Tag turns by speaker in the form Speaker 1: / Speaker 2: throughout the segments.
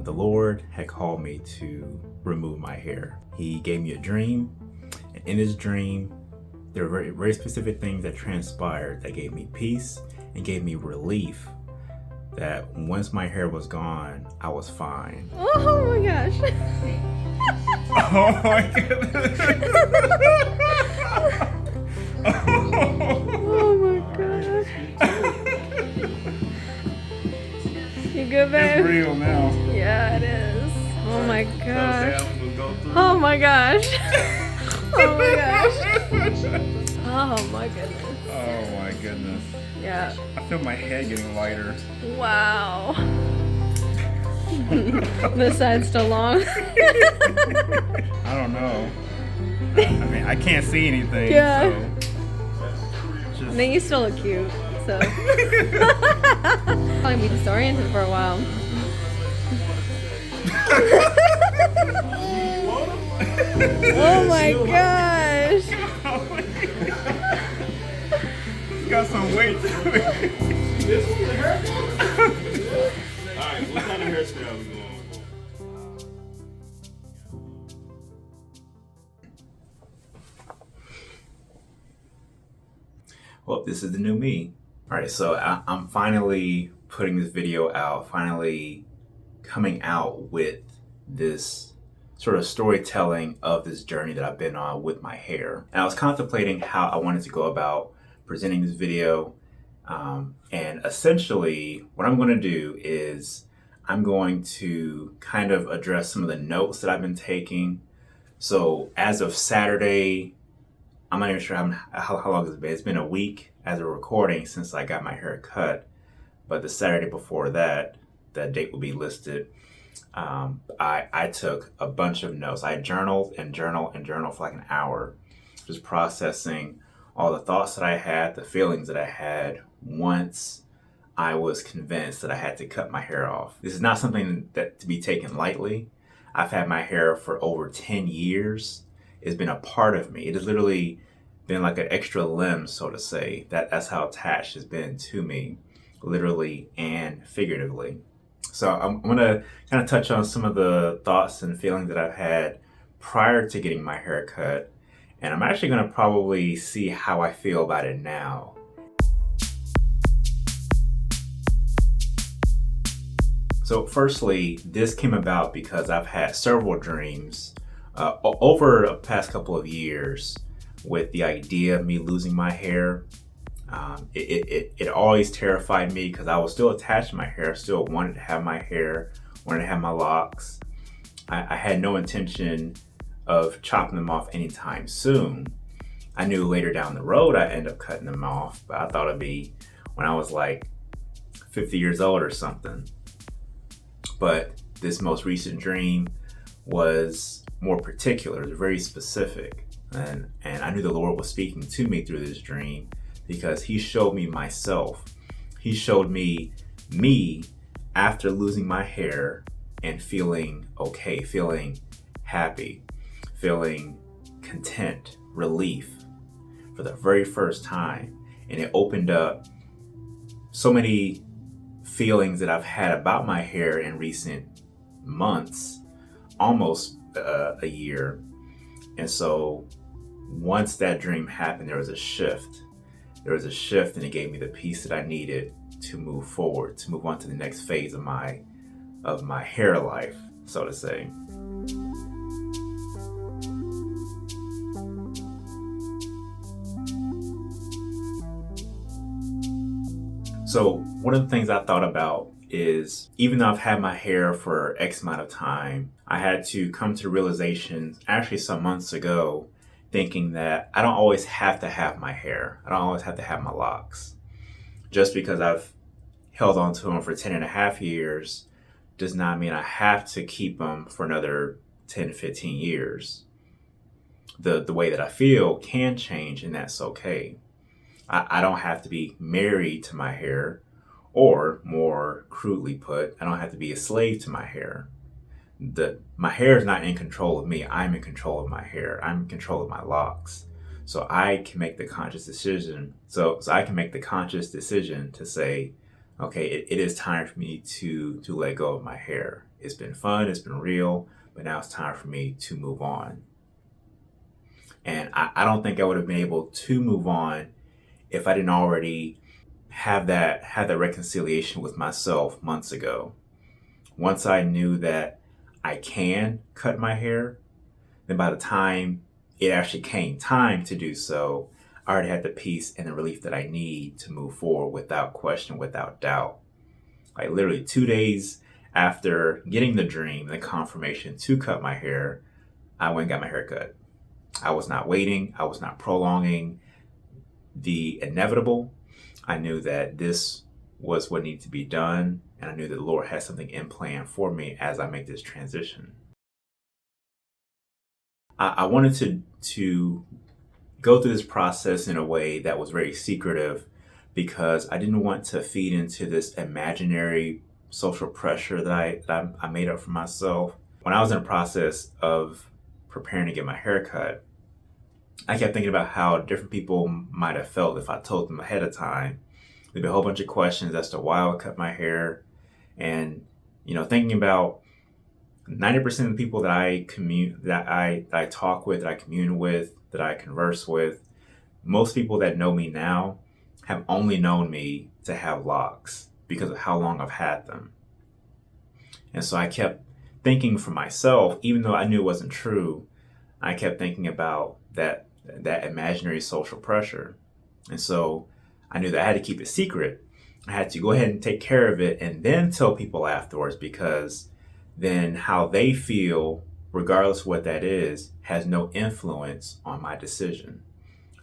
Speaker 1: The Lord had called me to remove my hair. He gave me a dream, and in this dream, there were very, very specific things that transpired that gave me peace and gave me relief that once my hair was gone, I was fine.
Speaker 2: Oh my gosh.
Speaker 3: Oh my goodness.
Speaker 2: Oh my gosh. You good, babe?
Speaker 3: It's real now.
Speaker 2: Yeah, it is. Oh my
Speaker 3: So
Speaker 2: gosh.
Speaker 3: Sam will go through.
Speaker 2: Oh my gosh. Oh my gosh. Oh my goodness.
Speaker 3: Oh my goodness.
Speaker 2: Yeah.
Speaker 3: I feel my head getting lighter.
Speaker 2: Wow. This side's still long.
Speaker 3: I don't know. I mean, I can't see anything.
Speaker 2: Yeah.
Speaker 3: So
Speaker 2: I think you still look cute, so. Probably be disoriented for a while. Oh my gosh.
Speaker 3: It's got some weight to it.
Speaker 4: This was the haircut? Alright, what kind of hairstyle we going for?
Speaker 1: Well, this is the new me. All right, so I'm finally putting this video out, finally coming out with this sort of storytelling of this journey that I've been on with my hair. And I was contemplating how I wanted to go about presenting this video. And essentially what I'm going to do is I'm going to kind of address some of the notes that I've been taking. So as of Saturday, I'm not even sure how long it's been. It's been a week as of recording since I got my hair cut. But the Saturday before that, that date will be listed. I took a bunch of notes. I journaled and journaled for like an hour, just processing all the thoughts that I had, the feelings that I had once I was convinced that I had to cut my hair off. This is not something that to be taken lightly. I've had my hair for over 10 years. It's been a part of me. It has literally been like an extra limb, so to say. That's how attached it's been to me, literally and figuratively. So I'm going to kind of touch on some of the thoughts and feelings that I've had prior to getting my hair cut. And I'm actually going to probably see how I feel about it now. So firstly, this came about because I've had several dreams over the past couple of years with the idea of me losing my hair. It always terrified me because I was still attached to my hair, still wanted to have my hair, wanted to have my locks. I had no intention of chopping them off anytime soon. I knew later down the road I'd end up cutting them off, but I thought it'd be when I was like 50 years old or something. But this most recent dream was more particular, it was very specific. And I knew the Lord was speaking to me through this dream because he showed me myself. He showed me after losing my hair and feeling okay, feeling happy, feeling content, relief for the very first time. And it opened up so many feelings that I've had about my hair in recent months, almost a year. And so once that dream happened, there was a shift. There was a shift, and it gave me the peace that I needed to move forward, to move on to the next phase of my hair life, so to say. So one of the things I thought about is, even though I've had my hair for X amount of time, I had to come to the realization actually some months ago, thinking that I don't always have to have my hair. I don't always have to have my locks. Just because I've held on to them for 10 and a half years does not mean I have to keep them for another 10 to 15 years. The way that I feel can change, and that's okay. I don't have to be married to my hair, or more crudely put, I don't have to be a slave to my hair. My hair is not in control of me. I'm in control of my hair. I'm in control of my locks. So I can make the conscious decision. So I can make the conscious decision to say, okay, it is time for me to let go of my hair. It's been fun, it's been real, but now it's time for me to move on. And I don't think I would have been able to move on if I didn't already have that reconciliation with myself months ago. Once I knew that I can cut my hair, then by the time it actually came time to do so, I already had the peace and the relief that I need to move forward without question, without doubt. Like literally 2 days after getting the dream, the confirmation to cut my hair, I went and got my hair cut. I was not waiting. I was not prolonging the inevitable. I knew that this was what needed to be done, and I knew that the Lord had something in plan for me as I make this transition. I wanted to go through this process in a way that was very secretive because I didn't want to feed into this imaginary social pressure that I made up for myself. When I was in the process of preparing to get my hair cut, I kept thinking about how different people might have felt if I told them ahead of time. There'd be a whole bunch of questions as to why I would cut my hair. And, thinking about 90% of the people that I talk with, that I commune with, that I converse with, most people that know me now have only known me to have locks because of how long I've had them. And so I kept thinking for myself, even though I knew it wasn't true, I kept thinking about that imaginary social pressure. And so I knew that I had to keep it secret. I had to go ahead and take care of it and then tell people afterwards, because then how they feel, regardless of what that is, has no influence on my decision.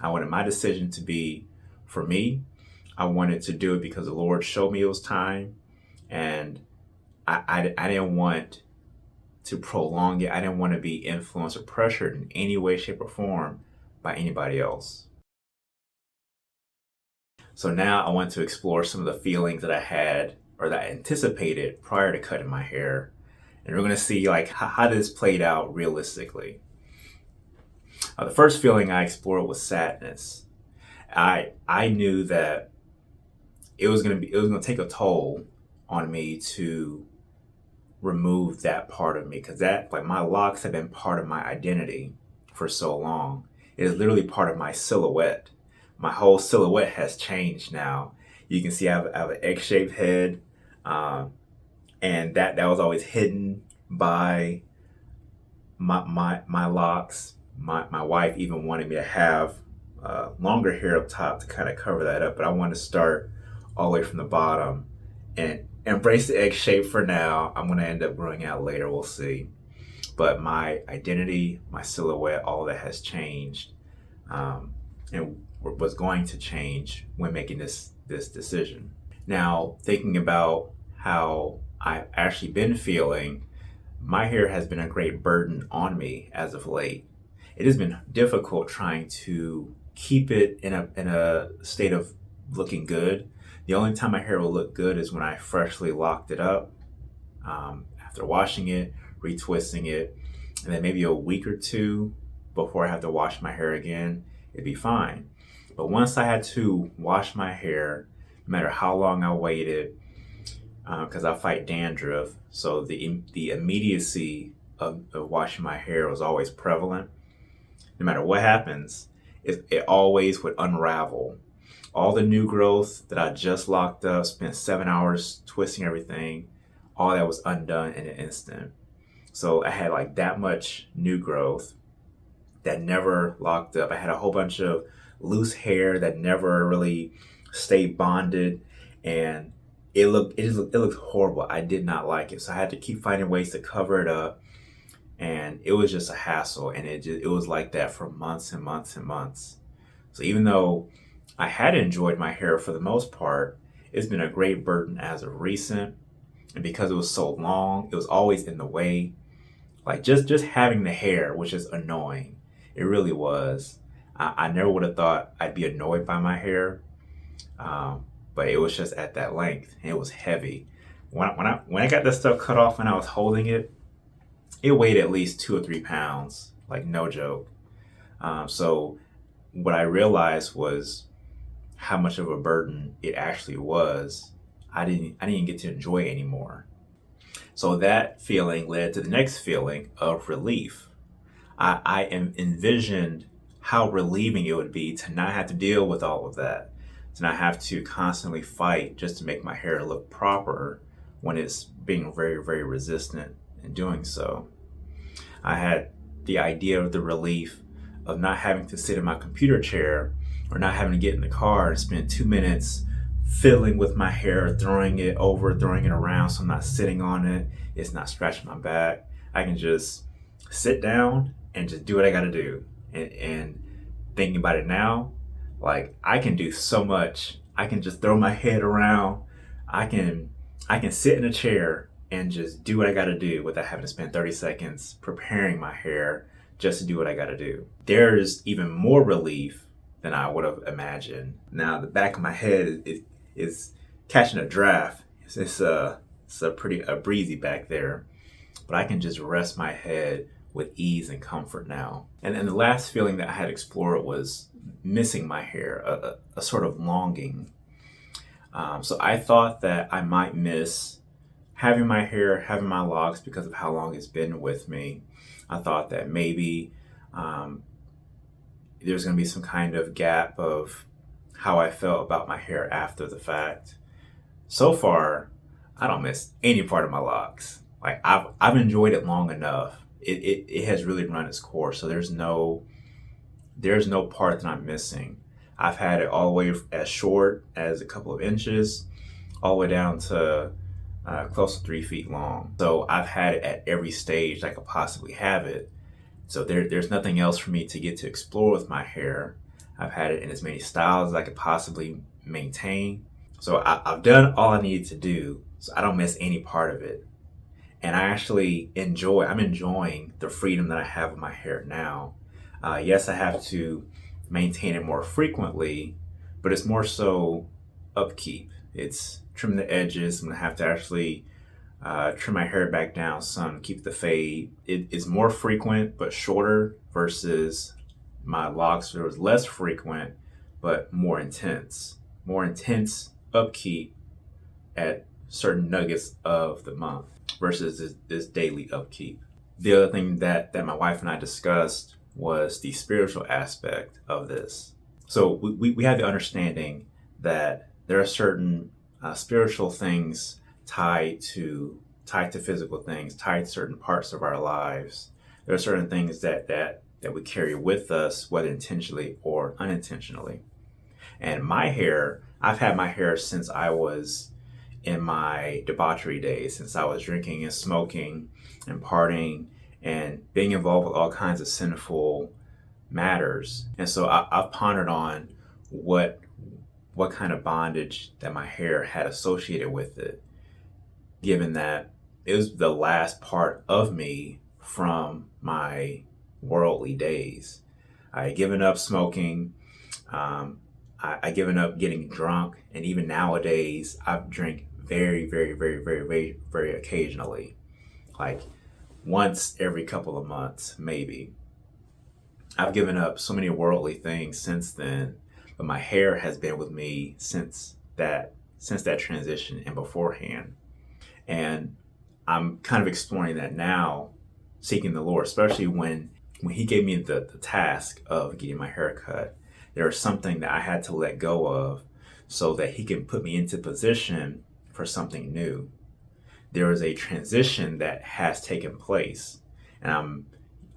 Speaker 1: I wanted my decision to be for me. I wanted to do it because the Lord showed me it was time, and I didn't want to prolong it. I didn't want to be influenced or pressured in any way, shape, or form by anybody else. So now I want to explore some of the feelings that I had or that I anticipated prior to cutting my hair. And we're going to see how this played out realistically. The first feeling I explored was sadness. I knew that it was going to take a toll on me to remove that part of me, because my locks have been part of my identity for so long. It is literally part of my silhouette. My whole silhouette has changed now. You can see I have an egg-shaped head, and that was always hidden by my locks. My wife even wanted me to have longer hair up top to kind of cover that up, but I wanted to start all the way from the bottom and embrace the egg shape for now. I'm going to end up growing out later, we'll see. But my identity, my silhouette, all that has changed, and was going to change when making this decision. Now, thinking about how I've actually been feeling, my hair has been a great burden on me as of late. It has been difficult trying to keep it in a state of looking good. The only time my hair will look good is when I freshly locked it up, after washing it, retwisting it, and then maybe a week or two before I have to wash my hair again, it'd be fine. But once I had to wash my hair, no matter how long I waited, because I fight dandruff, so the immediacy of washing my hair was always prevalent. No matter what happens, it always would unravel. All the new growth that I just locked up, spent 7 hours twisting everything, all that was undone in an instant. So I had that much new growth that never locked up. I had a whole bunch of loose hair that never really stayed bonded, and it looked horrible. I did not like it, so I had to keep finding ways to cover it up, and it was just a hassle. And it was like that for months and months and months. So even though I had enjoyed my hair for the most part, it's been a great burden as of recent, and because it was so long, it was always in the way. Just having the hair was just annoying. It really was. I never would have thought I'd be annoyed by my hair, but it was just at that length, and it was heavy. When I got this stuff cut off and I was holding it, it weighed at least 2 or 3 pounds, no joke. So what I realized was how much of a burden it actually was. I didn't get to enjoy it anymore. So that feeling led to the next feeling of relief. I envisioned how relieving it would be to not have to deal with all of that, to not have to constantly fight just to make my hair look proper when it's being very, very resistant in doing so. I had the idea of the relief of not having to sit in my computer chair or not having to get in the car and spend 2 minutes fiddling with my hair, throwing it over, throwing it around so I'm not sitting on it. It's not scratching my back. I can just sit down and just do what I gotta do. And thinking about it now, like I can do so much. I can just throw my head around. I can sit in a chair and just do what I gotta do without having to spend 30 seconds preparing my hair just to do what I gotta do. There's even more relief than I would have imagined. Now the back of my head is catching a draft. It's a breezy back there, but I can just rest my head with ease and comfort now. And then the last feeling that I had explored was missing my hair, a sort of longing. So I thought that I might miss having my hair, having my locks because of how long it's been with me. I thought that maybe there's going to be some kind of gap of how I felt about my hair after the fact. So far, I don't miss any part of my locks. Like I've enjoyed it long enough. It has really run its course. So there's no part that I'm missing. I've had it all the way as short as a couple of inches, all the way down to close to 3 feet long. So I've had it at every stage I could possibly have it. So there's nothing else for me to get to explore with my hair. I've had it in as many styles as I could possibly maintain. So I've done all I needed to do, so I don't miss any part of it. And I'm enjoying the freedom that I have with my hair now. Yes, I have to maintain it more frequently, but it's more so upkeep. It's trim the edges. I'm gonna have to actually trim my hair back down some, keep the fade. It's more frequent, but shorter versus my locks. It was less frequent, but more intense upkeep at certain nuggets of the month versus this daily upkeep. The other thing that my wife and I discussed was the spiritual aspect of this. So we have the understanding that there are certain spiritual things tied to physical things, tied to certain parts of our lives. There are certain things that we carry with us, whether intentionally or unintentionally. And my hair, I've had my hair since I was in my debauchery days, since I was drinking and smoking and partying and being involved with all kinds of sinful matters. And so I've pondered on what kind of bondage that my hair had associated with it, given that it was the last part of me from my worldly days. I had given up smoking. I given up getting drunk, and even nowadays I drink very, very, very, very, very, very occasionally, like once every couple of months, maybe. I've given up so many worldly things since then, but my hair has been with me since that transition and beforehand. And I'm kind of exploring that now, seeking the Lord, especially when he gave me the task of getting my hair cut. There was something that I had to let go of so that he can put me into position for something new. There is a transition that has taken place, and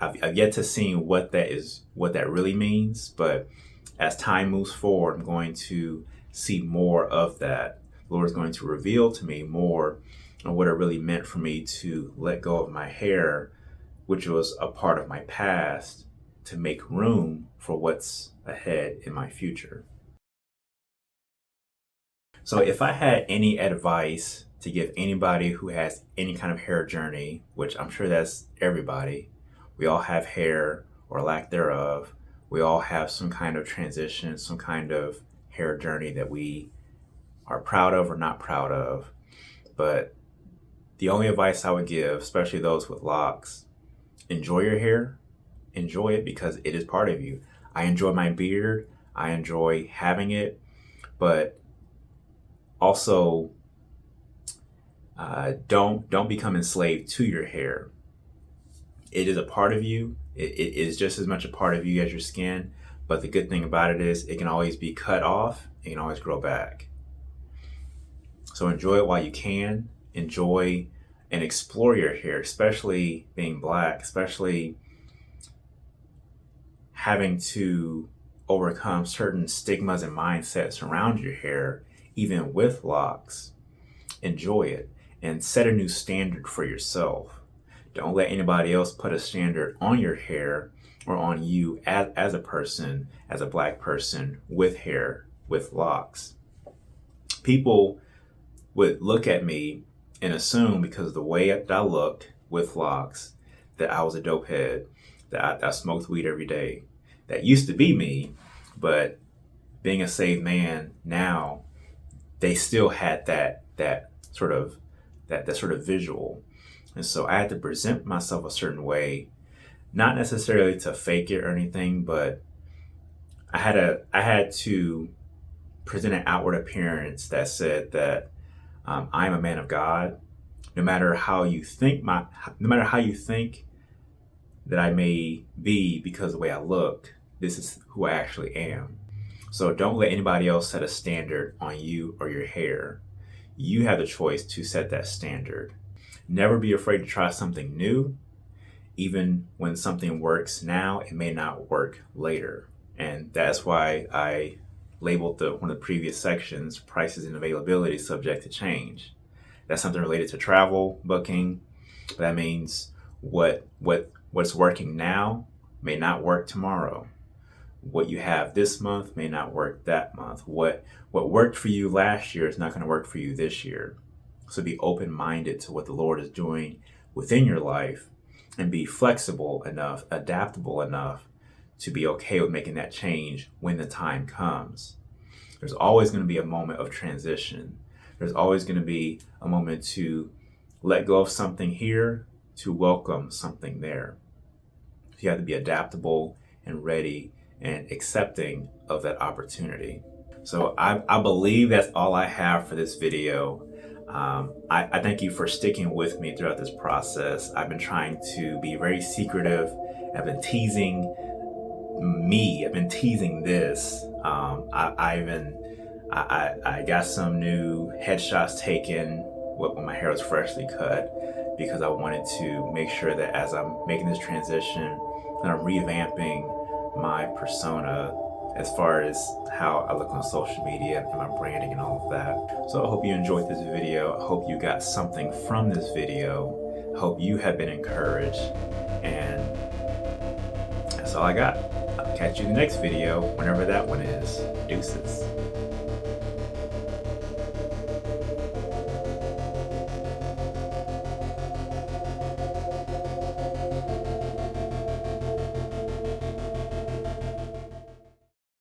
Speaker 1: I've yet to see what that really means. But as time moves forward, I'm going to see more of that. The Lord is going to reveal to me more of what it really meant for me to let go of my hair, which was a part of my past, to make room for what's ahead in my future. So if I had any advice to give anybody who has any kind of hair journey, which I'm sure that's everybody, we all have hair or lack thereof. We all have some kind of transition, some kind of hair journey that we are proud of or not proud of. But the only advice I would give, especially those with locks, enjoy your hair. Enjoy it because it is part of you. I enjoy my beard. I enjoy having it, but also don't become enslaved to your hair. It is a part of you. It is just as much a part of you as your skin. But the good thing about it is it can always be cut off. It can always grow back. So enjoy it while you can. Enjoy and explore your hair, especially being Black, especially having to overcome certain stigmas and mindsets around your hair, even with locks. Enjoy it and set a new standard for yourself. Don't let anybody else put a standard on your hair or on you as a person, as a Black person with hair, with locks. People would look at me and assume, because of the way that I look with locks, that I was a dope head, that I smoked weed every day. That used to be me, but being a saved man now, they still had that sort of visual. And so I had to present myself a certain way, not necessarily to fake it or anything, but I had to present an outward appearance that said that I'm a man of God. No matter how you think that I may be because of the way I look, this is who I actually am. So don't let anybody else set a standard on you or your hair. You have the choice to set that standard. Never be afraid to try something new. Even when something works now, it may not work later. And that's why I labeled one of the previous sections, prices and availability subject to change. That's something related to travel, booking. That means what's working now may not work tomorrow. What you have this month may not work that month. What worked for you last year is not going to work for you this year. So be open-minded to what the Lord is doing within your life and be flexible enough, adaptable enough to be okay with making that change when the time comes. There's always going to be a moment of transition. There's always going to be a moment to let go of something here to welcome something there. You have to be adaptable and ready and accepting of that opportunity. So I believe that's all I have for this video. I thank you for sticking with me throughout this process. I've been trying to be very secretive. I've been teasing this. I got some new headshots taken when my hair was freshly cut, because I wanted to make sure that as I'm making this transition, that I'm revamping my persona as far as how I look on social media and my branding and all of that. So I hope you enjoyed this video. I hope you got something from this video. I hope you have been encouraged. And that's all I got. I'll catch you in the next video, whenever that one is. Deuces.